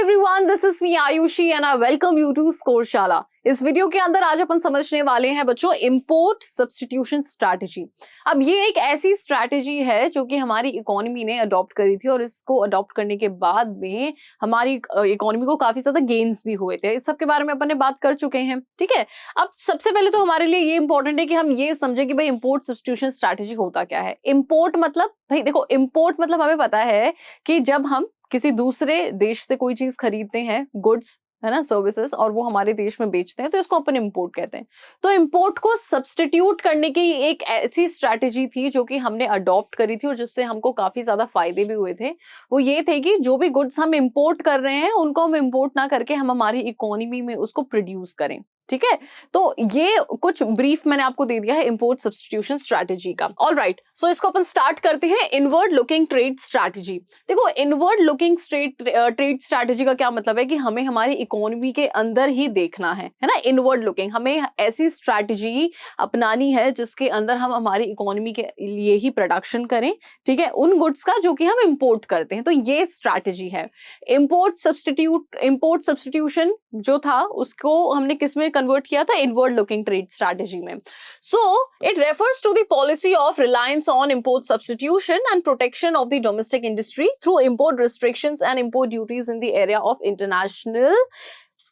everyone, this is me Ayushi and I welcome you to Scoreshala. इस video के अंदर आज अपन समझने वाले हैं बच्चों इंपोर्ट सब्स्टिट्यूशन स्ट्रैटेजी। अब ये एक ऐसी स्ट्रैटेजी है जो कि हमारी इकोनॉमी ने अडॉप्ट करी थी और इसको अडॉप्ट करने के बाद में हमारी इकोनॉमी को काफी ज्यादा गेन्स भी हुए थे। इस सब के बारे में अपन ने बात कर चुके हैं, ठीक है। अब सबसे पहले तो हमारे लिए ये इंपॉर्टेंट है कि हम ये समझे कि भाई इंपोर्ट सब्स्टिट्यूशन स्ट्रैटेजी होता क्या है। इंपोर्ट मतलब भाई देखो, इंपोर्ट मतलब हमें पता है कि जब हम किसी दूसरे देश से कोई चीज खरीदते हैं, गुड्स है ना, सर्विसेज, और वो हमारे देश में बेचते हैं तो इसको अपन इंपोर्ट कहते हैं। तो इंपोर्ट को सब्स्टिट्यूट करने की एक ऐसी स्ट्रैटेजी थी जो कि हमने अडॉप्ट करी थी और जिससे हमको काफी ज्यादा फायदे भी हुए थे। वो ये थे कि जो भी गुड्स हम इंपोर्ट कर रहे हैं उनको हम इंपोर्ट ना करके हम हमारी इकोनॉमी में उसको प्रोड्यूस करें, ठीक है। तो ये कुछ ब्रीफ मैंने आपको दे दिया है इंपोर्ट सब्स्टिट्यूशन स्ट्रैटेजी का। ऑलराइट, सो इसको अपन स्टार्ट करते हैं। Inward looking trade strategy. देखो, इनवर्ड लुकिंग ट्रेड स्ट्रैटेजी का क्या मतलब है कि हमें हमारी इकोनॉमी के अंदर ही देखना है ना। इनवर्ड लुकिंग, हमें ऐसी स्ट्रैटेजी अपनानी है जिसके अंदर हम हमारी इकोनॉमी के लिए ही प्रोडक्शन करें, ठीक है, उन गुड्स का जो कि हम इंपोर्ट करते हैं। तो ये स्ट्रैटेजी है। इंपोर्ट सब्स्टिट्यूशन जो था उसको हमने किसमें कन्वर्ट किया था? इनवर्ड लुकिंग ट्रेड स्ट्रैटेजी में। So it refers to the policy of reliance on import substitution and protection of the domestic industry through import restrictions and import duties in the area of international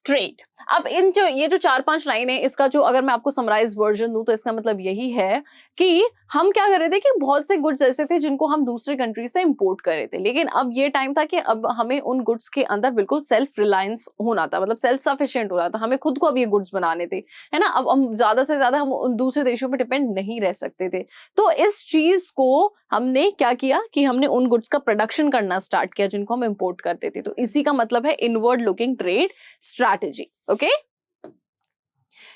trade. अब ये जो 4-5 line है, इसका जो अगर मैं आपको समराइज वर्जन दूं तो इसका मतलब यही है कि हम क्या कर रहे थे कि बहुत से गुड्स ऐसे थे जिनको हम दूसरे कंट्री से इंपोर्ट कर रहे थे, लेकिन अब ये टाइम था कि अब हमें उन गुड्स के अंदर बिल्कुल सेल्फ रिलायंस होना था, मतलब सेल्फ सफिशिएंट होना था। हमें खुद को अब ये गुड्स बनाने थे, है ना। अब हम ज्यादा से ज्यादा हम उन दूसरे देशों पर डिपेंड नहीं रह सकते थे। तो इस चीज को हमने क्या किया कि हमने उन गुड्स का प्रोडक्शन करना स्टार्ट किया जिनको हम इंपोर्ट करते थे। तो इसी का मतलब है inward looking trade strategy. Okay?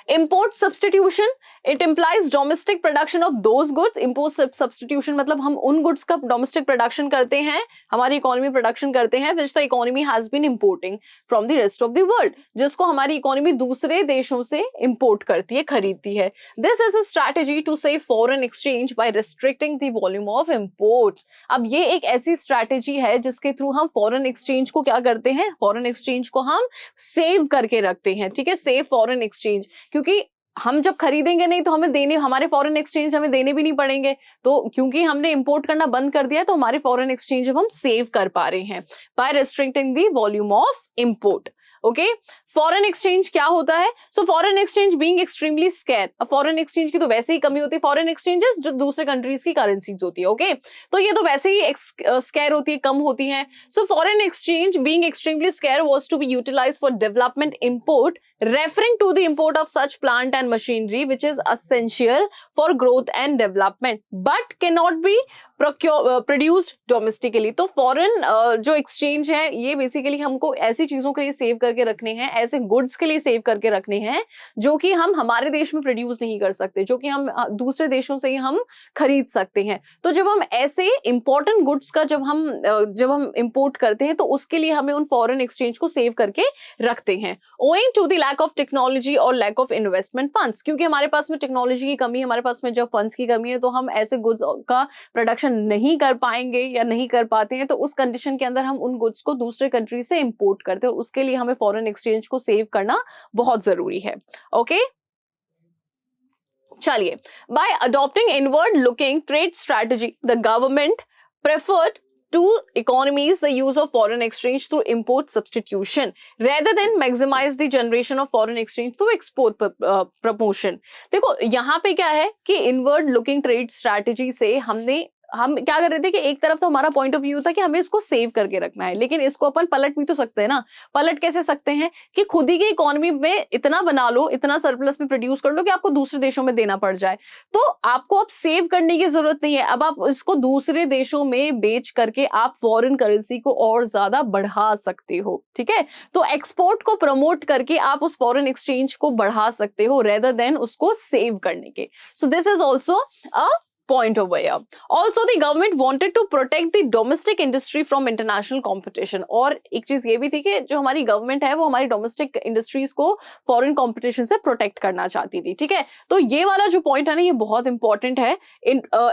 Import substitution, it implies domestic production of those goods. Import substitution मतलब हम उन गुड्स का डोमेस्टिक प्रोडक्शन करते हैं, हमारी इकोनॉमी प्रोडक्शन करते हैं which the economy has been importing from the rest of the world, जिसको हमारी इकोनॉमी दूसरे देशों से इंपोर्ट करती है, खरीदती है। This is a strategy to save foreign exchange by restricting the volume of imports. अब ये एक ऐसी स्ट्रैटेजी है जिसके थ्रू हम फॉरेन एक्सचेंज को क्या करते हैं? फॉरेन एक्सचेंज को हम सेव करके रखते हैं, ठीक है, सेव फॉरेन एक्सचेंज। क्योंकि हम जब खरीदेंगे नहीं तो हमें देने, हमारे फॉरेन एक्सचेंज हमें देने भी नहीं पड़ेंगे। तो क्योंकि हमने इंपोर्ट करना बंद कर दिया है तो हमारे फॉरेन एक्सचेंज हम सेव कर पा रहे हैं by restricting the volume of import. Okay, foreign exchange क्या होता है? So foreign exchange being extremely scarce. अब फॉरेन एक्सचेंज की तो वैसे ही कमी होती है, फॉरेन एक्सचेंजेस जो दूसरे कंट्रीज की करेंसीज होती है, ओके, तो ये तो वैसे ही स्केयर होती है, कम होती है। So foreign exchange being extremely scarce was to be utilized for development import, referring to the import of such plant and machinery which is essential for growth and development but cannot be produced domestically। तो foreign जो exchange है ये basically हमको ऐसी चीजों के लिए save करके रखने हैं, ऐसे गुड्स के लिए सेव करके रखने हैं जो कि हम हमारे देश में प्रोड्यूस नहीं कर सकते, जो कि हम दूसरे देशों से ही हम खरीद सकते हैं। तो जब हम ऐसे इंपॉर्टेंट गुड्स का जब हम इंपोर्ट करते हैं तो उसके लिए हमें उन फॉरेन एक्सचेंज को सेव करके रखते हैं। Owing to the lack of technology और lack of investment funds, क्योंकि हमारे पास में टेक्नोलॉजी की कमी है, हमारे पास में जब फंड्स की कमी है तो हम ऐसे गुड्स का प्रोडक्शन नहीं कर पाएंगे या नहीं कर पाते हैं। तो उस कंडीशन के अंदर हम उन गुड्स को दूसरे कंट्री से इंपोर्ट करते हैं और उसके लिए हमें फॉरेन एक्सचेंज को सेव करना बहुत जरूरी है। ओके, चलिए, bye adopting inward looking trade strategy the government preferred to economies the use of foreign exchange through import substitution rather than maximize the generation of foreign exchange through export promotion। देखो यहाँ पे क्या है कि inward looking trade strategy से हम क्या कर रहे थे कि एक तरफ तो हमारा पॉइंट ऑफ व्यू था कि हमें इसको सेव करके रखना है, लेकिन इसको अपन पलट भी तो सकते हैं ना। पलट कैसे सकते हैं कि खुद ही की इकोनॉमी में इतना बना लो, इतना सरप्लस में प्रोड्यूस कर लो कि आपको दूसरे देशों में देना पड़ जाए। तो आपको अब सेव करने की जरूरत नहीं है, अब आप इसको दूसरे देशों में बेच करके आप फॉरेन करेंसी को और ज्यादा बढ़ा सकते हो, ठीक है। तो एक्सपोर्ट को प्रमोट करके आप उस फॉरेन एक्सचेंज को बढ़ा सकते हो रेदर देन उसको सेव करने के। So this is also a point over here. Also, the government wanted to protect the domestic industry from international competition. और एक चीज ये भी थी कि जो हमारी गवर्नमेंट है वो हमारी डोमेस्टिक इंडस्ट्रीज को फॉरेन कंपटीशन से प्रोटेक्ट करना चाहती थी, ठीक है। तो ये वाला जो पॉइंट है ना, ये बहुत इंपॉर्टेंट है।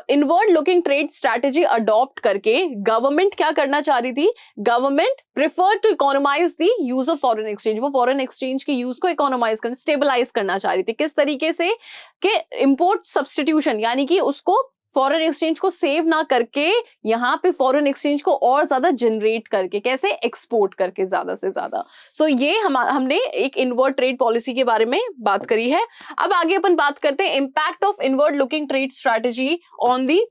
Inward looking trade strategy adopt करके गवर्नमेंट क्या करना चाह रही थी, government prefer to economize the use of foreign exchange. वो फॉरेन एक्सचेंज के यूज को इकोनोमाइज करना, स्टेबलाइज करना चाह रही थी। किस तरीके से कि इंपोर्ट सब्स्टिट्यूशन, यानी कि उसको फॉरेन एक्सचेंज को सेव ना करके यहाँ पे फॉरेन एक्सचेंज को और ज्यादा जनरेट करके, कैसे, एक्सपोर्ट करके ज्यादा से ज्यादा। सो ये हमने एक इनवर्ड ट्रेड पॉलिसी के बारे में बात करी है। अब आगे अपन बात करते हैं impact of inward looking trade strategy on the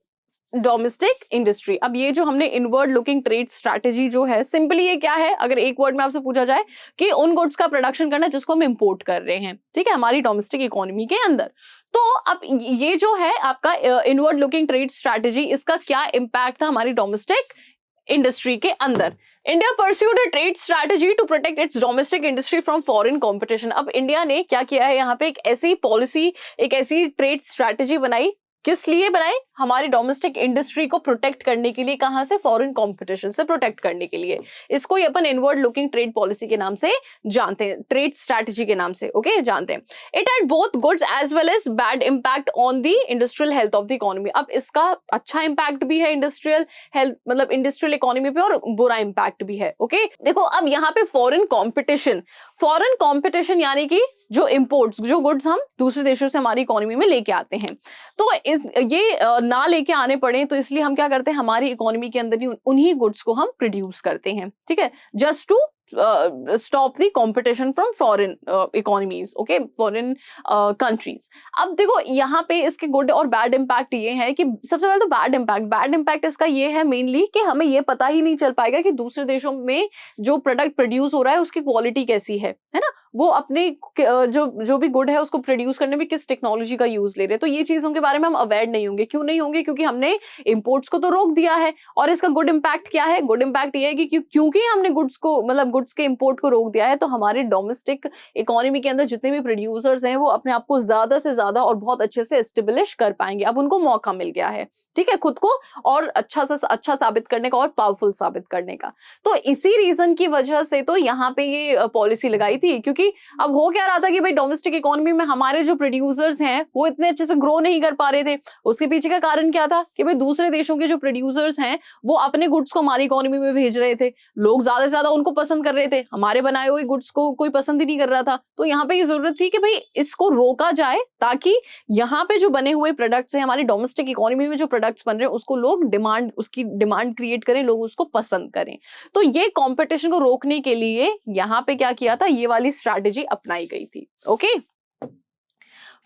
domestic industry. अब ये जो हमने इनवर्ड लुकिंग ट्रेड स्ट्रैटेजी जो है, सिंपली ये क्या है, अगर एक वर्ड में आपसे पूछा जाए कि उन गुड्स का प्रोडक्शन करना जिसको हम इंपोर्ट कर रहे हैं, ठीक है, हमारी डोमेस्टिक इकोनॉमी के अंदर। तो अब ये जो है आपका इनवर्ड लुकिंग ट्रेड स्ट्रैटेजी, इसका क्या इंपैक्ट था हमारी डोमेस्टिक इंडस्ट्री के अंदर। India pursued a trade strategy to protect its domestic industry from foreign competition. अब इंडिया ने क्या किया है, यहाँ पे एक ऐसी पॉलिसी, एक ऐसी ट्रेड स्ट्रैटेजी बनाई। किस लिए बनाई, हमारी डोमेस्टिक इंडस्ट्री को प्रोटेक्ट करने के लिए। कहां से, फॉरेन कंपटीशन से प्रोटेक्ट करने के लिए। इसको ही अपन इनवर्ड लुकिंग ट्रेड पॉलिसी के नाम से जानते हैं, ट्रेड स्ट्रैटेजी के नाम से, ओके, जानते हैं। It had both goods as well as bad impact on the industrial health of the economy. अब इसका अच्छा इंपैक्ट भी है इंडस्ट्रियल हेल्थ, मतलब इंडस्ट्रियल इकोनॉमी पे, और बुरा इंपैक्ट भी है, ओके। देखो अब यहाँ पे फॉरेन कॉम्पिटिशन यानी कि जो इंपोर्ट्स, जो गुड्स हम दूसरे देशों से हमारी इकोनॉमी में लेके आते हैं, तो ये ना लेके आने पड़े, तो इसलिए हम क्या करते हैं, हमारी इकोनॉमी के अंदर ही उन्हीं गुड्स को हम प्रोड्यूस करते हैं, ठीक है, just to stop the competition from foreign economies, okay, foreign countries. अब देखो यहाँ पे इसके गुड और बैड इंपैक्ट ये है कि सबसे पहले तो बैड इंपैक्ट इसका ये है मेनली कि हमें ये पता ही नहीं चल पाएगा कि दूसरे देशों में जो प्रोडक्ट प्रोड्यूस हो रहा है उसकी क्वालिटी कैसी है ना, वो अपने जो भी गुड है उसको प्रोड्यूस करने में किस टेक्नोलॉजी का यूज ले रहे हैं। तो ये चीजों के बारे में हम अवेयर नहीं होंगे। क्यों नहीं होंगे, क्योंकि हमने इंपोर्ट्स को तो रोक दिया है। और इसका गुड इंपैक्ट क्या है, गुड इंपैक्ट ये है कि क्योंकि हमने गुड्स को, मतलब गुड्स के इंपोर्ट को रोक दिया है, तो हमारे डोमेस्टिक इकोनॉमी के अंदर जितने भी प्रोड्यूसर्स हैं वो अपने आप को ज्यादा से ज्यादा और बहुत अच्छे से एस्टेब्लिश कर पाएंगे। अब उनको मौका मिल गया है, ठीक है, खुद को और अच्छा से अच्छा साबित करने का और पावरफुल साबित करने का। तो इसी रीजन की वजह से तो यहाँ पे ये पॉलिसी लगाई थी। क्योंकि अब हो क्या रहा था कि भाई डोमेस्टिक इकोनॉमी में हमारे जो प्रोड्यूसर्स हैं वो इतने अच्छे से ग्रो नहीं कर पा रहे थे। उसके पीछे का कारण क्या था कि भाई दूसरे देशों के जो प्रोड्यूसर्स हैं वो अपने गुड्स को हमारी इकोनॉमी में भेज रहे थे। लोग ज्यादा से ज्यादा उनको पसंद कर रहे थे, हमारे बनाए हुए गुड्स को कोई पसंद ही नहीं कर रहा था। तो यहाँ पे ये जरूरत थी कि भाई इसको रोका जाए, ताकि यहाँ पे जो बने हुए प्रोडक्ट्स हैं, हमारी डोमेस्टिक इकोनॉमी में जो प्रोडक्ट्स बन रहे हैं उसको लोग उसकी डिमांड क्रिएट करें, लोग उसको पसंद करें। तो ये कंपटीशन को रोकने के लिए यहाँ पे क्या किया था, ये वाली स्ट्रैटेजी अपनाई गई थी, okay.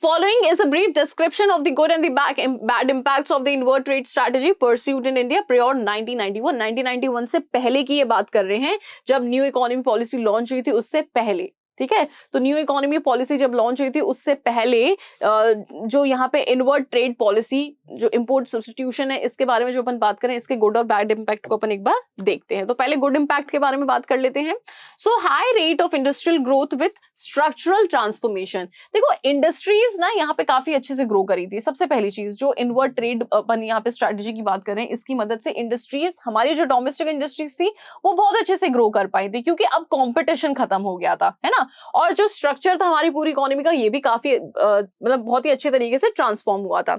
Following is a brief description of the good and the bad impacts of the inward trade strategy pursued in India prior 1991. 1991 से पहले की ये बात कर रहे हैं, जब न्यू इकोनॉमी पॉलिसी लॉन्च हुई थी उससे पहले, ठीक है। तो न्यू इकोनॉमी पॉलिसी जब लॉन्च हुई थी उससे पहले जो यहाँ पे इनवर्ड ट्रेड पॉलिसी, जो इंपोर्ट सब्स्टिट्यूशन है, इसके बारे में जो अपन बात करें, इसके गुड और बैड इंपैक्ट को अपन एक बार देखते हैं। तो पहले गुड इंपैक्ट के बारे में बात कर लेते हैं। So high rate of industrial growth with structural transformation. देखो इंडस्ट्रीज ना यहाँ पे काफी अच्छे से ग्रो करी थी। सबसे पहली चीज जो इनवर्ड ट्रेड अपन यहाँ पे स्ट्रेटेजी की बात करें, इसकी मदद से इंडस्ट्रीज, हमारी जो डोमेस्टिक इंडस्ट्रीज थी वो बहुत अच्छे से ग्रो कर पाई थी, क्योंकि अब कॉम्पिटिशन खत्म हो गया था, है ना। और जो स्ट्रक्चर था हमारी पूरी इकोनॉमी का, ये भी काफी मतलब बहुत ही अच्छे तरीके से ट्रांसफॉर्म हुआ था।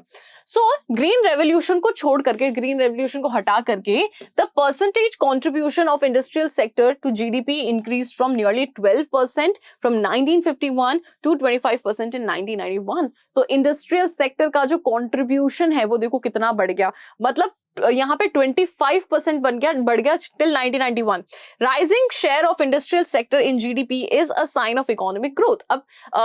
सो ग्रीन रेवोल्यूशन को छोड़ करके, ग्रीन रेवोल्यूशन को हटा करके, the percentage contribution of industrial sector to GDP increase from nearly 12% from 1951 to 25% in 1991। तो इंडस्ट्रियल सेक्टर का जो कंट्रीब्यूशन है वो देखो कितना बढ़ गया, मतलब यहाँ पे 25% बढ़ गया till 1991। Rising share of industrial sector in GDP is a sign of economic growth. अब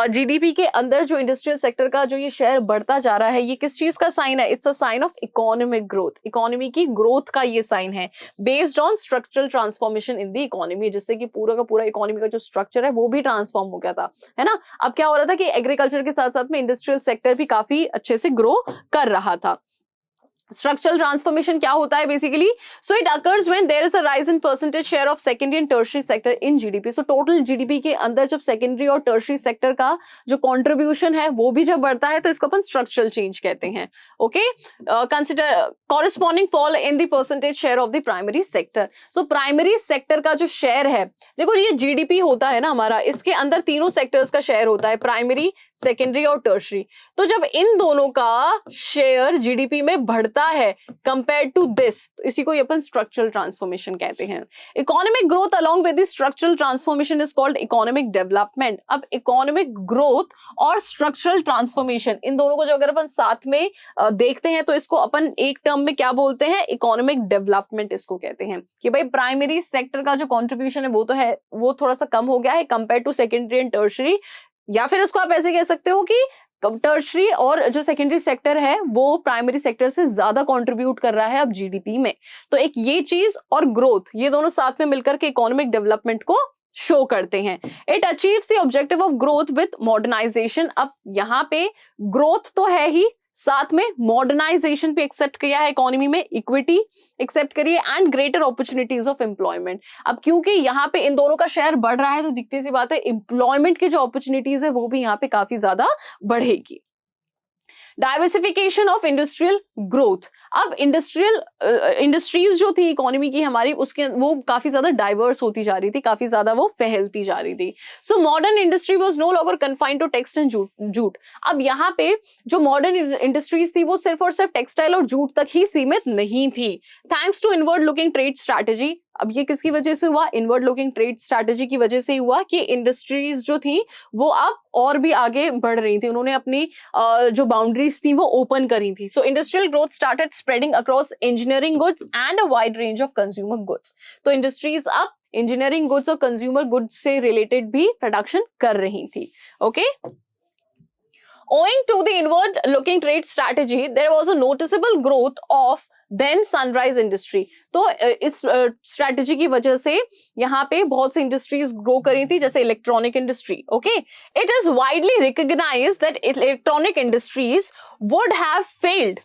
जीडीपी के अंदर जो इंडस्ट्रियल सेक्टर का जो ये शेयर बढ़ता जा रहा है, ये किस चीज का साइन है? It's a sign of economic growth, economy की ग्रोथ का ये साइन है, based on structural transformation in the economy, जिससे कि पूरा का पूरा इकोनॉमी का जो स्ट्रक्चर है वो भी ट्रांसफॉर्म हो गया था, है ना। अब क्या हो रहा था कि एग्रीकल्चर के साथ साथ में इंडस्ट्रियल सेक्टर भी काफी अच्छे से ग्रो कर रहा था। स्ट्रक्चरल ट्रांसफॉर्मेशन क्या होता है basically? So it occurs when there is a rise in percentage share of secondary and tertiary sector in GDP. So total GDP के अंदर जब सेकेंडरी और टर्शियरी सेक्टर का जो कंट्रीब्यूशन है वो भी जब बढ़ता है तो इसको अपन स्ट्रक्चरल चेंज कहते हैं। Okay, consider corresponding fall in the percentage share of the primary sector. So primary sector का जो शेयर है, देखो ये जीडीपी होता है ना हमारा, इसके अंदर तीनों सेक्टर्स का शेयर होता है, प्राइमरी, सेकेंडरी और टर्शियरी। तो जब इन दोनों का शेयर जीडीपी में बढ़ता है कंपेयर टू दिस, तो इसी को अपन स्ट्रक्चरल ट्रांसफॉर्मेशन कहते हैं। Economic growth along with the structural transformation is called economic development. अब इकोनॉमिक ग्रोथ और स्ट्रक्चरल ट्रांसफॉर्मेशन, इन दोनों को जो अगर अपन साथ में देखते हैं तो इसको अपन एक टर्म में क्या बोलते हैं? इकोनॉमिक डेवलपमेंट इसको कहते हैं। कि भाई प्राइमरी सेक्टर का जो कॉन्ट्रीब्यूशन है वो तो है, वो थोड़ा सा कम हो गया है compare to secondary and tertiary, या फिर उसको आप ऐसे कह सकते हो कि टर्शियरी और जो सेकेंडरी सेक्टर है वो प्राइमरी सेक्टर से ज्यादा कंट्रीब्यूट कर रहा है अब जीडीपी में। तो एक ये चीज और ग्रोथ, ये दोनों साथ में मिलकर के इकोनॉमिक डेवलपमेंट को शो करते हैं। It achieves the objective of growth with modernization. अब यहाँ पे ग्रोथ तो है ही, साथ में मॉडर्नाइजेशन भी एक्सेप्ट किया है इकोनॉमी में, इक्विटी एक्सेप्ट करिए and greater opportunities of employment. अब क्योंकि यहाँ पे इन दोनों का शेयर बढ़ रहा है तो दिखती सी बात है एम्प्लॉयमेंट की जो अपॉर्चुनिटीज है वो भी यहाँ पे काफी ज्यादा बढ़ेगी। Diversification of industrial growth. अब इंडस्ट्रीज जो थी इकोनॉमी की हमारी, उसके वो काफी ज्यादा डाइवर्स होती जा रही थी, काफी ज्यादा वो फैलती जा रही थी। So modern industry was no longer confined to textile and jute. अब यहाँ पे जो मॉडर्न इंडस्ट्रीज थी वो सिर्फ और सिर्फ टेक्सटाइल और जूट तक ही सीमित नहीं थी। Thanks to inward looking trade strategy. अब ये किसकी वजह से हुआ? इनवर्ड लुकिंग ट्रेड स्ट्रैटेजी की वजह से हुआ कि इंडस्ट्रीज जो थी वो अब और भी आगे बढ़ रही थी, उन्होंने अपनी जो बाउंड्रीज थी वो ओपन करी थी। सो industrial growth started spreading across engineering goods and a wide range of consumer goods. तो इंडस्ट्रीज अब इंजीनियरिंग गुड्स और कंज्यूमर गुड्स से रिलेटेड भी प्रोडक्शन कर रही थी। Okay, owing to the inward looking trade strategy there was a noticeable growth of then sunrise industry। तो इस स्ट्रैटेजी की वजह से यहाँ पे बहुत सी इंडस्ट्रीज ग्रो करी थी, जैसे electronic industry. Okay, it is widely recognized that electronic industries would have failed.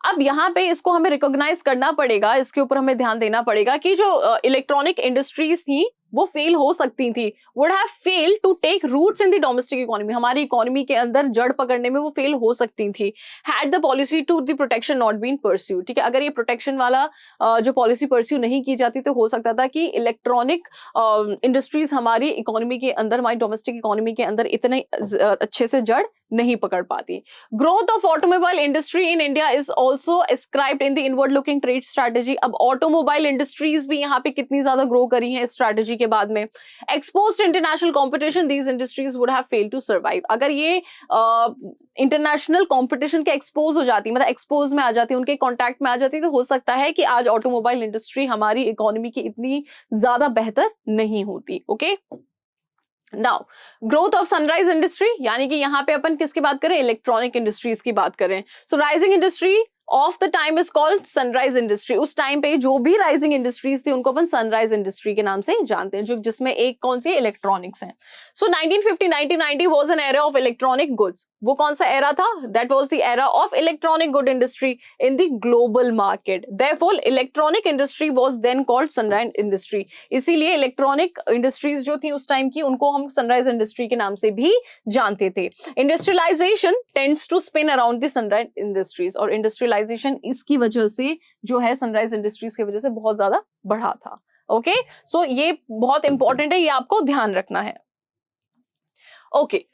अब यहाँ पे इसको हमें रिकॉग्नाइज करना पड़ेगा, इसके ऊपर हमें ध्यान देना पड़ेगा कि जो इलेक्ट्रॉनिक इंडस्ट्रीज थी वो फेल हो सकती थी, would have failed to take roots in the domestic economy, हमारी इकोनॉमी के अंदर जड़ पकड़ने में वो फेल हो सकती थी। Had the policy to the protection not been pursued. ठीक है, अगर ये प्रोटेक्शन वाला जो पॉलिसी परस्यू नहीं की जाती तो हो सकता था कि इलेक्ट्रॉनिक इंडस्ट्रीज हमारी इकोनॉमी के अंदर, हमारी डोमेस्टिक इकोनॉमी के अंदर इतने अच्छे से जड़ नहीं पकड़ पाती। Growth of automobile industry in India is also ascribed in the inward looking trade strategy. अब ऑटोमोबाइल इंडस्ट्रीज भी यहाँ पे कितनी ज्यादा ग्रो करी है इस स्ट्रैटेजी के बाद में। Exposed international competition these industries would have failed to survive. अगर ये इंटरनेशनल कंपटीशन के एक्सपोज हो जाती, मतलब एक्सपोज में आ जाती, उनके कॉन्टैक्ट में आ जाती, तो हो सकता है कि आज ऑटोमोबाइल इंडस्ट्री हमारी इकोनॉमी की इतनी ज्यादा बेहतर नहीं होती। Okay, now growth of sunrise industry, यानी कि यहाँ पे अपन किसकी बात करें? इलेक्ट्रॉनिक इंडस्ट्रीज की बात करें। So rising industry of the time is called sunrise industry. उस टाइम पे जो भी राइजिंग इंडस्ट्रीज थी उनको अपन सनराइज इंडस्ट्री के नाम से जानते हैं, जो जिसमें एक कौन सी? इलेक्ट्रॉनिक्स है। So 1950-1990 was an era of electronic goods. वो कौन सा एरा था? That was the era of electronic good industry in the global market. Therefore electronic industry was then called sunrise industry. इसीलिए इलेक्ट्रॉनिक इंडस्ट्रीज जो थी उस time की, उनको हम सनराइज इंडस्ट्री के नाम से भी जानते थे। Industrialization tends to spin around the sunrise industries, और इंडस्ट्रियलाइजेशन इसकी वजह से जो है सनराइज इंडस्ट्रीज की वजह से बहुत ज्यादा बढ़ा था। ओके, सो ये बहुत इंपॉर्टेंट है, ये आपको ध्यान रखना है। Okay,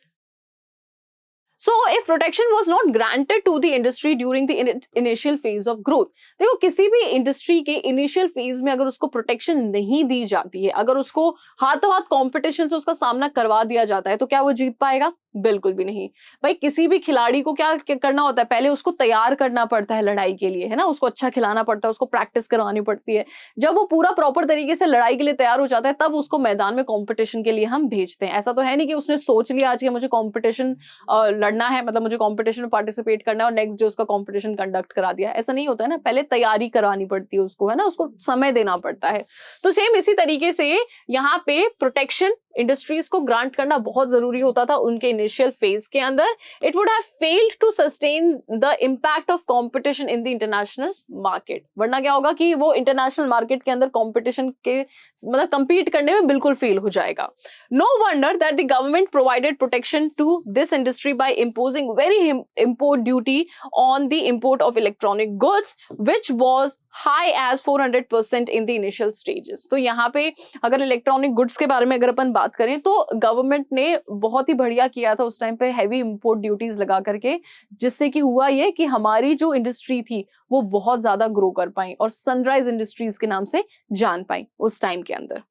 So if protection was not granted to the industry during the initial phase of growth, देखो किसी भी इंडस्ट्री के इनिशियल फेज में अगर उसको प्रोटेक्शन नहीं दी जाती है, अगर उसको हाथों हाथ कंपटीशन से उसका सामना करवा दिया जाता है, तो क्या वो जीत पाएगा? बिल्कुल भी नहीं। भाई किसी भी खिलाड़ी को क्या करना होता है? पहले उसको तैयार करना पड़ता है लड़ाई के लिए, है ना, उसको अच्छा खिलाना पड़ता है, उसको प्रैक्टिस करवानी पड़ती है। जब वो पूरा प्रॉपर तरीके से लड़ाई के लिए तैयार हो जाता है तब उसको मैदान में कॉम्पिटिशन के लिए हम भेजते हैं। ऐसा तो है नहीं कि उसने सोच लिया आज कि मुझे कॉम्पिटिशन लड़ना है, मतलब मुझे कॉम्पिटिशन में पार्टिसिपेट करना है और नेक्स्ट डे उसका कॉम्पिटिशन कंडक्ट करा दिया। ऐसा नहीं होता है ना, पहले तैयारी करवानी पड़ती है उसको, है ना, उसको समय देना पड़ता है। तो सेम इसी तरीके से यहाँ पे प्रोटेक्शन इंडस्ट्रीज को ग्रांट करना बहुत जरूरी होता था उनके इनिशियल फेज के अंदर, it would have failed to sustain the impact of competition in the international market. वरना क्या होगा कि वो इंटरनेशनल मार्केट के अंदर कंपटीशन के मतलब compete करने में बिल्कुल फेल हो जाएगा। No wonder that the government provided protection to this industry by imposing very import duty on the import of electronic goods which was high as 400% in the initial stages। तो यहाँ पे अगर electronic goods के बारे में अगर अपन बात करें तो गवर्नमेंट ने बहुत ही बढ़िया किया था उस टाइम पे, हैवी इंपोर्ट ड्यूटीज लगा करके, जिससे कि हुआ ये कि हमारी जो इंडस्ट्री थी वो बहुत ज्यादा ग्रो कर पाई और सनराइज इंडस्ट्रीज के नाम से जान पाई उस टाइम के अंदर।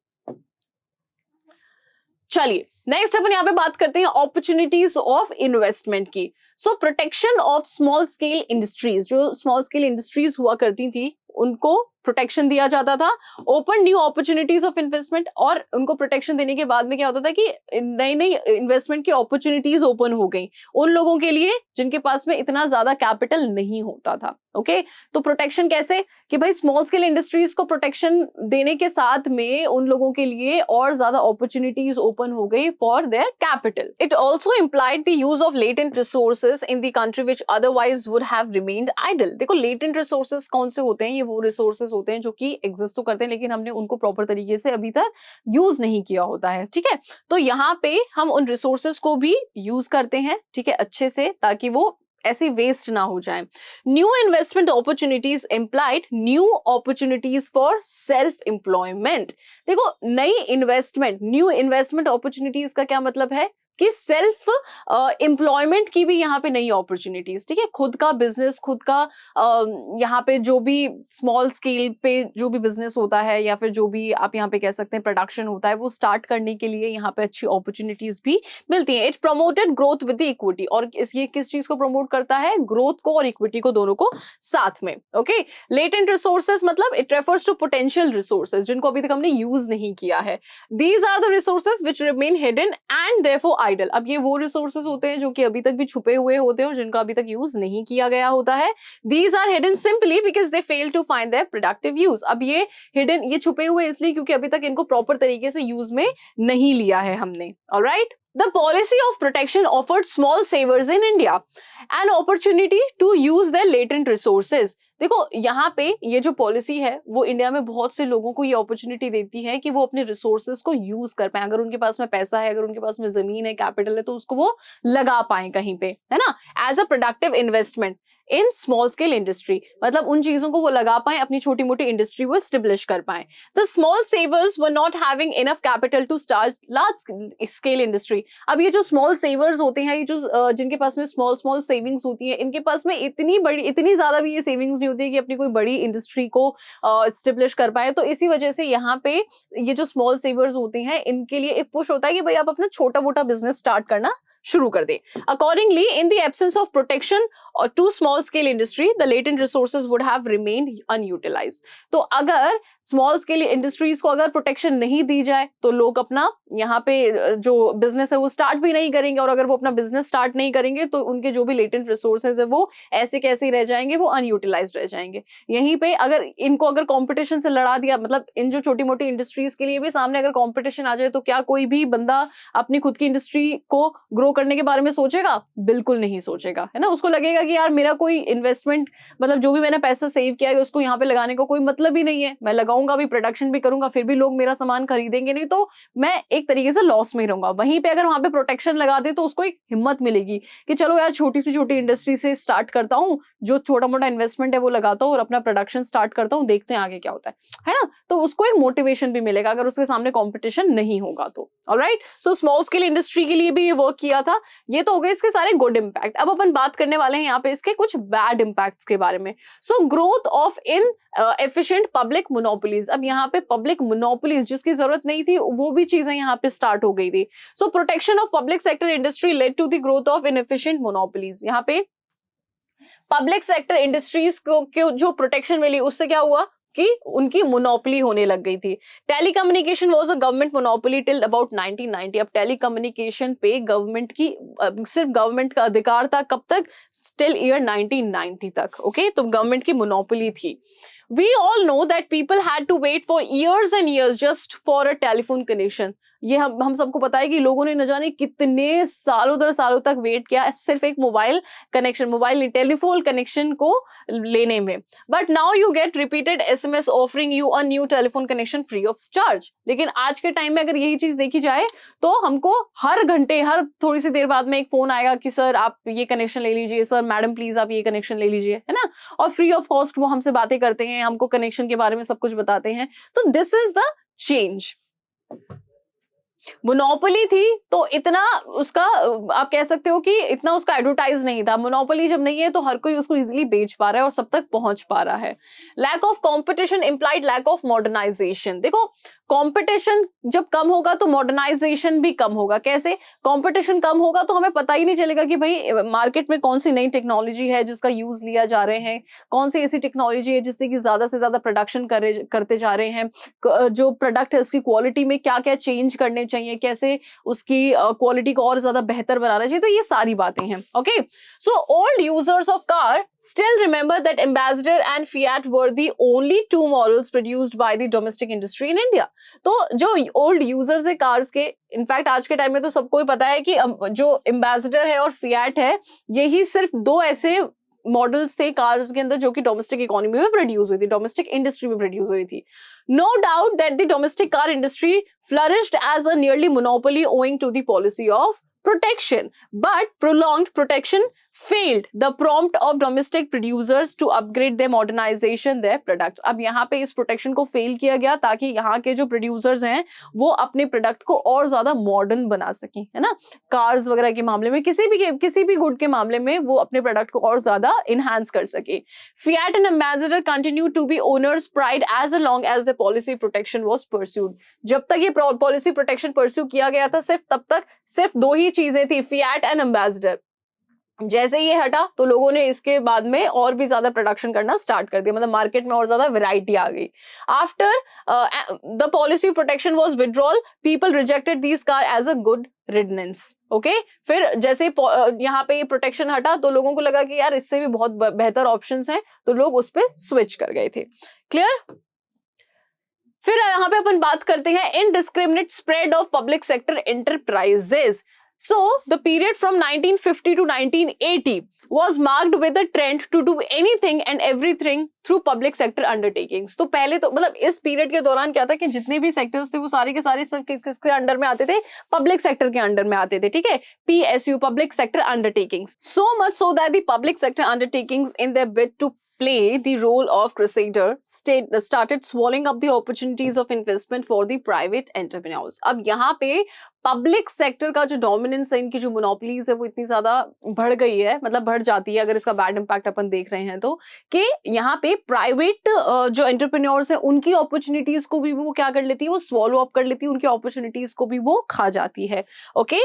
चलिए नेक्स्ट अपन यहाँ पे बात करते हैं अपॉर्चुनिटीज ऑफ इन्वेस्टमेंट की। So protection of small scale industries, जो स्मॉल स्केल इंडस्ट्रीज हुआ करती थी उनको प्रोटेक्शन दिया जाता था, open new opportunities of investment, और उनको प्रोटेक्शन देने के बाद में क्या होता था कि नई नई इन्वेस्टमेंट की अपॉर्चुनिटीज ओपन हो गई उन लोगों के लिए जिनके पास में इतना ज्यादा कैपिटल नहीं होता था। ओके, तो प्रोटेक्शन कैसे कि भाई स्मॉल स्केल इंडस्ट्रीज को प्रोटेक्शन देने के साथ में उन लोगों के लिए और ज्यादा अपॉर्चुनिटीज ओपन हो गई for their capital. It also implied the use of latent resources in the country which otherwise would have remained idle. देखो लेटेंट रिसोर्सेज कौन से होते हैं, ये वो रिसोर्सेज होते हैं जो कि एग्जिस्ट तो करते हैं लेकिन हमने उनको प्रॉपर तरीके से अभी तक यूज नहीं किया होता है। ठीक है, तो यहाँ पे हम उन रिसोर्सेज को भी यूज करते हैं, ठीक है, अच्छे से, ताकि वो ऐसे वेस्ट ना हो जाए। New investment opportunities implied new opportunities for self employment. देखो नई इन्वेस्टमेंट, न्यू इन्वेस्टमेंट अपॉर्चुनिटीज का क्या मतलब है कि सेल्फ एम्प्लॉयमेंट की भी यहाँ पे नई अपॉर्चुनिटीज, ठीक है, खुद का बिजनेस, खुद का यहाँ पे जो भी स्मॉल स्केल पे जो भी बिजनेस होता है या फिर जो भी आप यहाँ पे कह सकते हैं प्रोडक्शन होता है, वो स्टार्ट करने के लिए यहाँ पे अच्छी अपॉर्चुनिटीज भी मिलती हैं। It promoted growth with the equity, और ये किस चीज को प्रमोट करता है, ग्रोथ को और इक्विटी को, दोनों को साथ में। ओके, लेटेंट रिसोर्सेज मतलब it refers to potential resources जिनको अभी तक हमने यूज नहीं किया है। These are the resources which remain hidden and therefore idle. अब ये वो रिसोर्सेज होते हैं जो कि अभी तक भी छुपे हुए होते हैं और जिनका अभी तक यूज नहीं किया गया होता है। These are hidden simply because they fail to find their productive use। अब ये hidden, ये छुपे हुए इसलिए क्योंकि अभी तक इनको प्रॉपर तरीके से यूज में नहीं लिया है हमने। Alright? The policy of protection offered small savers in India an opportunity to use their latent resources। देखो यहाँ पे ये जो पॉलिसी है वो इंडिया में बहुत से लोगों को ये अपॉर्चुनिटी देती है कि वो अपने रिसोर्सेज को यूज कर पाए। अगर उनके पास में पैसा है, अगर उनके पास में जमीन है, कैपिटल है, तो उसको वो लगा पाए कहीं पे, है ना, as a productive investment in small scale industry. मतलब उन चीजों को वो लगा पाए, अपनी छोटी मोटी इंडस्ट्री वो एस्टेब्लिश कर पाए। The small savers were not having enough capital to start large scale industry. अब ये जो स्मॉल सेवर्स होते हैं, ये जो जिनके पास में स्मॉल स्मॉल सेविंग्स होती है, इनके पास में इतनी ज्यादा भी ये सेविंग्स नहीं होती है कि अपनी कोई बड़ी इंडस्ट्री को एस्टेब्लिश कर पाए। तो इसी वजह से यहाँ पे ये जो स्मॉल सेवर्स होते हैं इनके लिए एक पुश होता है कि भाई आप अपना छोटा मोटा बिजनेस स्टार्ट करना शुरू कर दे। Accordingly in the absence of protection to small scale industry the latent resources would have remained unutilized. तो अगर स्मॉल स्केल इंडस्ट्रीज को अगर प्रोटेक्शन नहीं दी जाए तो लोग अपना यहाँ पे जो बिजनेस है वो स्टार्ट भी नहीं करेंगे, और अगर वो अपना बिजनेस स्टार्ट नहीं करेंगे तो उनके जो भी लेटेंट रिसोर्सेज है वो ऐसे कैसे ही रह जाएंगे, वो अनयूटिलाइज्ड रह जाएंगे। यहीं पे अगर इनको अगर कंपटीशन से लड़ा दिया, मतलब इन जो छोटी मोटी इंडस्ट्रीज के लिए भी सामने अगर कंपटीशन आ जाए, तो क्या कोई भी बंदा अपनी खुद की इंडस्ट्री को ग्रो करने के बारे में सोचेगा? बिल्कुल नहीं सोचेगा, है ना। उसको लगेगा कि यार मेरा कोई इन्वेस्टमेंट, मतलब जो भी मैंने पैसा सेव किया है उसको यहाँ पे लगाने का कोई मतलब ही नहीं है। मैं लगाऊंगा भी, प्रोडक्शन भी करूंगा, फिर भी लोग मेरा सामान खरीदेंगे नहीं, तो मैं एक तरीके से लॉस में ही रहूंगा। वहीं पे अगर वहां पे प्रोटेक्शन लगा दे तो उसको एक हिम्मत मिलेगी कि चलो यार छोटी सी छोटी इंडस्ट्री से स्टार्ट करता हूँ, जो छोटा मोटा इन्वेस्टमेंट है वो लगाता हूँ और अपना प्रोडक्शन स्टार्ट करता हूँ, देखते हैं आगे क्या होता है ना। तो उसको एक मोटिवेशन भी मिलेगा अगर उसके सामने कॉम्पिटिशन नहीं होगा तो। Alright, so small scale industry के लिए भी ये वर्क किया था। ये तो हो गए इसके सारे गुड इम्पैक्ट। अब अपन बात करने वाले हैं यहाँ पे इसके कुछ बैड इम्पैक्ट्स के बारे में। So growth of in efficient public monopolies. अब यहाँ पे पब्लिक मोनोपोलीज जिसकी जरूरत नहीं थी वो भी चीजें यहाँ पे स्टार्ट हो गई थी। So protection of public sector industry led to the growth of inefficient monopolies. यहाँ पे पब्लिक सेक्टर इंडस्ट्रीज को जो प्रोटेक्शन मिली उससे क्या हुआ कि उनकी मोनोपोली होने लग गई थी। Telecommunication was a government monopoly till about 1990। अब टेलीकम्युनिकेशन पे गवर्नमेंट की सिर्फ गवर्नमेंट का अधिकार था, कब तक? टिल ईयर 1990 तक। ओके, तो गवर्नमेंट की मोनोपोली थी। We all know that people had to wait for years and years just for a telephone connection। ये हम सबको पता है कि लोगों ने न जाने कितने सालों दर सालों तक वेट किया सिर्फ एक mobile connection, mobile telephone connection को लेने में। But now you get repeated SMS offering you a new telephone connection free of charge. लेकिन आज के टाइम में अगर यही चीज देखी जाए तो हमको हर घंटे, हर थोड़ी सी देर बाद में एक फोन आएगा कि सर आप ये कनेक्शन ले लीजिए, सर मैडम प्लीज आप ये कनेक्शन ले लीजिए, है ना। और फ्री ऑफ कॉस्ट वो हमसे बातें करते हैं, हमको कनेक्शन के बारे में सब कुछ बताते हैं। तो this is the change. Monopoly थी तो इतना उसका आप कह सकते हो कि इतना उसका एडवर्टाइज नहीं था। मोनोपोली जब नहीं है तो हर कोई उसको इजीली बेच पा रहा है और सब तक पहुंच पा रहा है। Lack of competition implied lack of modernization. देखो कंपटीशन जब कम होगा तो मॉडर्नाइजेशन भी कम होगा। कैसे? कंपटीशन कम होगा तो हमें पता ही नहीं चलेगा कि भाई मार्केट में कौन सी नई टेक्नोलॉजी है जिसका यूज लिया जा रहे हैं, कौन सी ऐसी टेक्नोलॉजी है जिससे कि ज्यादा से ज्यादा प्रोडक्शन करते जा रहे हैं, जो प्रोडक्ट है उसकी क्वालिटी में क्या क्या चेंज करने चाहिए, कैसे उसकी क्वालिटी को और ज्यादा बेहतर बनाना चाहिए। तो ये सारी बातें हैं। Okay, so old users of car still remember that Ambassador and Fiat were the only two models produced by the domestic industry in India. तो जो ओल्ड यूजर्स है कार्स के, इनफैक्ट आज के टाइम में तो सबको ही पता है कि जो एम्बेसडर है और फिएट है, यही सिर्फ दो ऐसे मॉडल्स थे कार्स के अंदर जो कि डोमेस्टिक इकोनॉमी में प्रोड्यूस हुई थी, डोमेस्टिक इंडस्ट्री में प्रोड्यूस हुई थी। No doubt that the domestic car industry flourished as a nearly monopoly owing to the policy of protection, but prolonged protection failed the prompt of domestic producers to upgrade their modernization their products. अब यहाँ पे इस protection को fail किया गया ताकि यहाँ के जो प्रोड्यूसर्स हैं वो अपने प्रोडक्ट को और ज्यादा मॉडर्न बना सकें, है ना। कार्स वगैरह के मामले में, किसी भी गुड के मामले में वो अपने प्रोडक्ट को और ज्यादा इनहांस कर सके। Fiat and Ambassador continue to be owners pride as long as the policy protection was pursued. जब तक ये पॉलिसी प्रोटेक्शन परस्यू किया गया था सिर्फ तब तक सिर्फ दो ही चीजें थी, फिएट एंड एम्बेसडर। जैसे ये हटा तो लोगों ने इसके बाद में और भी ज्यादा प्रोडक्शन करना स्टार्ट कर दिया, मतलब मार्केट में और ज्यादा वैरायटी आ गई। After the policy protection was withdrawal, people rejected this car as a good riddance. Okay, फिर जैसे यहाँ पे ये प्रोटेक्शन हटा तो लोगों को लगा कि यार इससे भी बहुत बेहतर ऑप्शंस हैं, तो लोग उस पर स्विच कर गए थे। क्लियर? फिर यहाँ पे अपन बात करते हैं indiscriminate spread of public sector enterprises. So the period from 1950 to 1980 was marked with a trend to do anything and everything through public sector undertakings. तो पहले तो मतलब इस पीरियड के दौरान क्या था कि जितने भी सेक्टर्स थे वो सारे के सारे सब किसके अंडर में आते थे? पब्लिक सेक्टर के अंडर में आते थे। ठीक है, PSU, public sector undertakings. So much so that the public sector undertakings in their bid to play the role of crusader started swallowing up the opportunities of investment for the private entrepreneurs. अब यहाँ पे public sector का जो dominance है, इनकी जो monopolies है वो इतनी ज्यादा बढ़ गई है, मतलब बढ़ जाती है अगर इसका बैड इंपैक्ट अपन देख रहे हैं तो, कि यहाँ पे प्राइवेट जो एंटरप्रेन्योर्स हैं उनकी अपॉर्चुनिटीज को भी वो क्या कर लेती है, वो स्वॉलो अप कर लेती है, उनकी अपॉर्चुनिटीज को भी वो खा जाती है। Okay,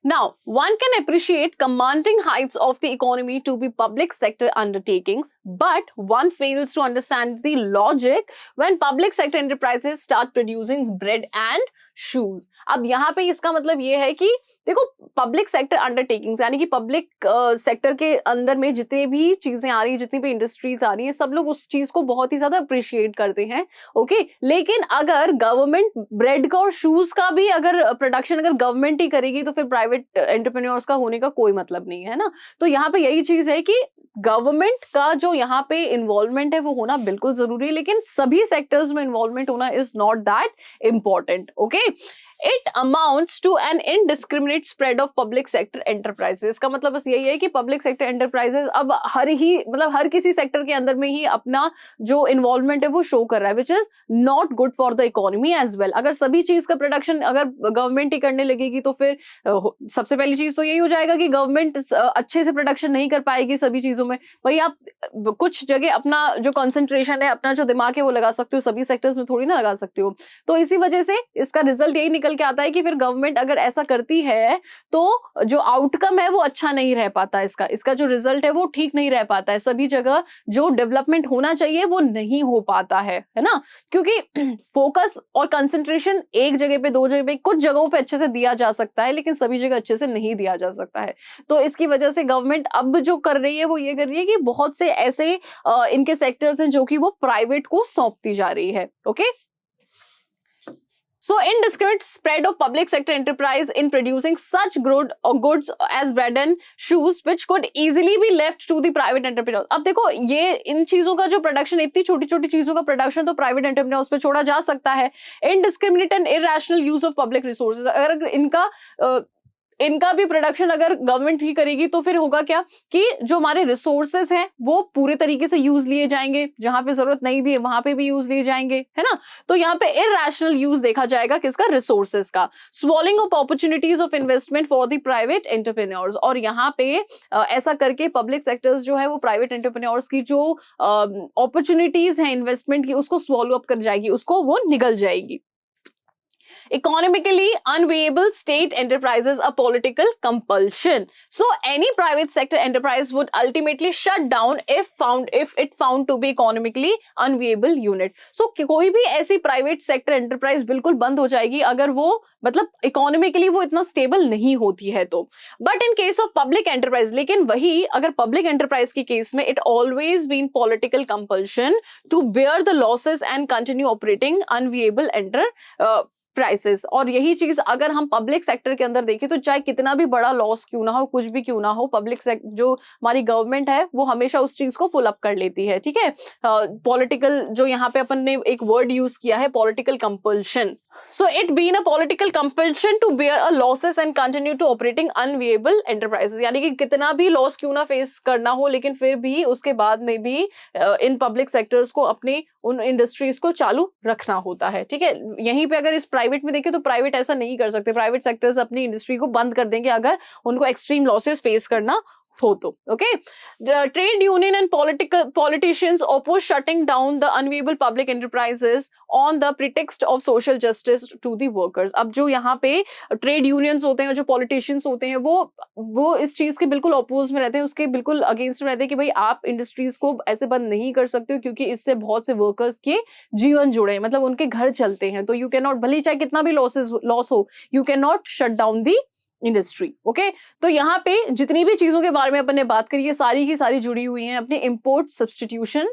now one can appreciate commanding heights of the economy to be public sector undertakings, but one fails to understand the logic when public sector enterprises start producing bread and shoes. अब यहाँ पे इसका मतलब ये है कि देखो public sector undertakings यानी कि पब्लिक सेक्टर के अंदर में जितने भी चीजें आ रही है, जितनी भी इंडस्ट्रीज आ रही है, सब लोग उस चीज को बहुत ही ज्यादा अप्रिशिएट करते हैं। ओके, लेकिन अगर गवर्नमेंट ब्रेड का और शूज का भी अगर प्रोडक्शन अगर गवर्नमेंट ही करेगी तो फिर प्राइवेट एंटरप्रेन्योर्स का होने का कोई मतलब नहीं है ना। तो यहाँ पे यही चीज है कि गवर्नमेंट का जो यहाँ पे इन्वॉल्वमेंट है वो होना बिल्कुल जरूरी है, लेकिन सभी सेक्टर्स में इन्वॉल्वमेंट होना is not that important. Okay, It amounts to an indiscriminate spread of public sector enterprises. का मतलब बस यही है कि पब्लिक सेक्टर एंटरप्राइजेस अब हर किसी सेक्टर के अंदर में ही अपना जो इन्वॉल्वमेंट है वो शो कर रहा है, which is not good for the economy as well. अगर सभी चीज का प्रोडक्शन अगर गवर्नमेंट ही करने लगेगी तो फिर सबसे पहली चीज तो यही हो जाएगा कि गवर्नमेंट अच्छे से प्रोडक्शन नहीं कर पाएगी सभी चीजों में। भाई आप कुछ जगह अपना जो कंसंट्रेशन है, अपना जो दिमाग है वो लगा सकते हो, सभी सेक्टर्स में थोड़ी ना लगा सकते हो। तो इसी वजह से इसका रिजल्ट यही निकल के आता है कि फिर गवर्नमेंट अगर ऐसा करती है तो जो आउटकम है वो अच्छा नहीं रह पाता, इसका जो रिजल्ट है वो ठीक नहीं रह पाता है। सभी जगह जो डेवलपमेंट होना चाहिए वो नहीं हो पाता है ना, क्योंकि फोकस और कंसंट्रेशन एक जगह पे, दो जगह पे, कुछ जगहों पे अच्छे से दिया जा सकता है लेकिन सभी जगह अच्छे से नहीं दिया जा सकता है। तो इसकी वजह से गवर्नमेंट अब जो कर रही है वो ये कर रही है कि बहुत से ऐसे इनके सेक्टर्स हैं जो कि वो प्राइवेट को सौंपती जा रही है। Okay, So indiscriminate spread of public sector enterprise in producing such goods as bread and shoes which could easily be left to the private entrepreneurs. अब देखो ये इन चीजों का जो प्रोडक्शन, इतनी छोटी छोटी चीजों का प्रोडक्शन तो प्राइवेट एंटरप्रेन्योर्स पे छोड़ा जा सकता है. Indiscriminate and irrational use of public resources, अगर इनका भी प्रोडक्शन अगर गवर्नमेंट ही करेगी तो फिर होगा क्या कि जो हमारे रिसोर्सेज हैं वो पूरे तरीके से यूज लिए जाएंगे, जहां पे जरूरत नहीं भी है वहां पे भी यूज लिए जाएंगे, है ना. तो यहाँ पे इरैशनल यूज देखा जाएगा किसका, रिसोर्सेज का. Swallowing of opportunities of investment for the private entrepreneurs, और यहाँ पे ऐसा करके पब्लिक सेक्टर्स जो है वो प्राइवेट एंटरप्रेन्योर्स की जो अपॉर्चुनिटीज है इन्वेस्टमेंट की उसको स्वॉलो अप कर जाएगी, उसको वो निगल जाएगी. Economically unviable state enterprises a political compulsion. So any private sector enterprise would ultimately shut down if it found to be economically unviable unit. So कोई भी ऐसी private sector enterprise बिल्कुल बंद हो जाएगी अगर वो मतलब इकोनॉमिकली वो इतना स्टेबल नहीं होती है तो. But in case of public enterprise, लेकिन वही अगर पब्लिक एंटरप्राइज के केस में it always been political compulsion to bear the losses and continue operating unviable prices. और यही चीज अगर हम पब्लिक सेक्टर के अंदर देखें तो चाहे कितना भी बड़ा लॉस क्यों ना हो, कुछ भी क्यों ना हो, पब्लिक जो हमारी गवर्नमेंट है वो हमेशा उस चीज को फुल अप कर लेती है. ठीक है, पॉलिटिकल जो यहाँ पे अपन ने एक वर्ड यूज किया है political compulsion. So it being a political compulsion to bear a losses and continue to operating unviable enterprises, यानी कि कितना भी लॉस क्यों ना फेस करना हो लेकिन फिर भी उसके बाद में भी इन पब्लिक सेक्टर्स को अपने उन इंडस्ट्रीज को चालू रखना होता है. ठीक है, यहीं पे अगर इस प्राइवेट में देखें तो प्राइवेट ऐसा नहीं कर सकते. प्राइवेट सेक्टर्स अपनी इंडस्ट्री को बंद कर देंगे अगर उनको एक्सट्रीम लॉसेस फेस करना हो तो. Okay, trade union and politicians oppose shutting down the unviable public enterprises on the pretext of social justice to the workers. अब जो यहाँ पे ट्रेड यूनियंस होते हैं और जो पॉलिटिशियंस होते हैं वो इस चीज के बिल्कुल अपोज में रहते हैं, उसके बिल्कुल अगेंस्ट में रहते हैं कि भाई आप इंडस्ट्रीज को ऐसे बंद नहीं कर सकते हो क्योंकि इससे बहुत से वर्कर्स के जीवन जुड़े हैं, मतलब उनके घर चलते हैं. तो यू कैन नॉट, भले चाहे कितना भी लॉस हो, you can not shut down the industry. Okay, तो यहाँ पे जितनी भी चीजों के बारे में अपन ने बात करी है सारी की सारी जुड़ी हुई हैं अपने इंपोर्ट सब्स्टिट्यूशन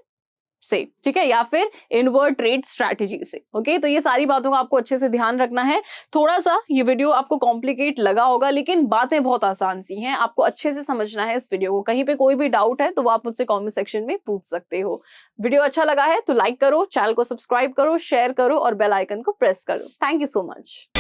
से, ठीक है, या फिर इनवर्ड ट्रेड स्ट्रैटेजी से. ओके, तो ये सारी बातों का आपको अच्छे से ध्यान रखना है. थोड़ा सा ये वीडियो आपको कॉम्प्लिकेट लगा होगा लेकिन बातें बहुत आसान सी हैं, आपको अच्छे से समझना है इस वीडियो को. कहीं पे कोई भी डाउट है तो आप मुझसे कमेंट सेक्शन में पूछ सकते हो. वीडियो अच्छा लगा है तो लाइक करो, चैनल को सब्सक्राइब करो, शेयर करो और बेल आइकन को प्रेस करो. Thank you so much.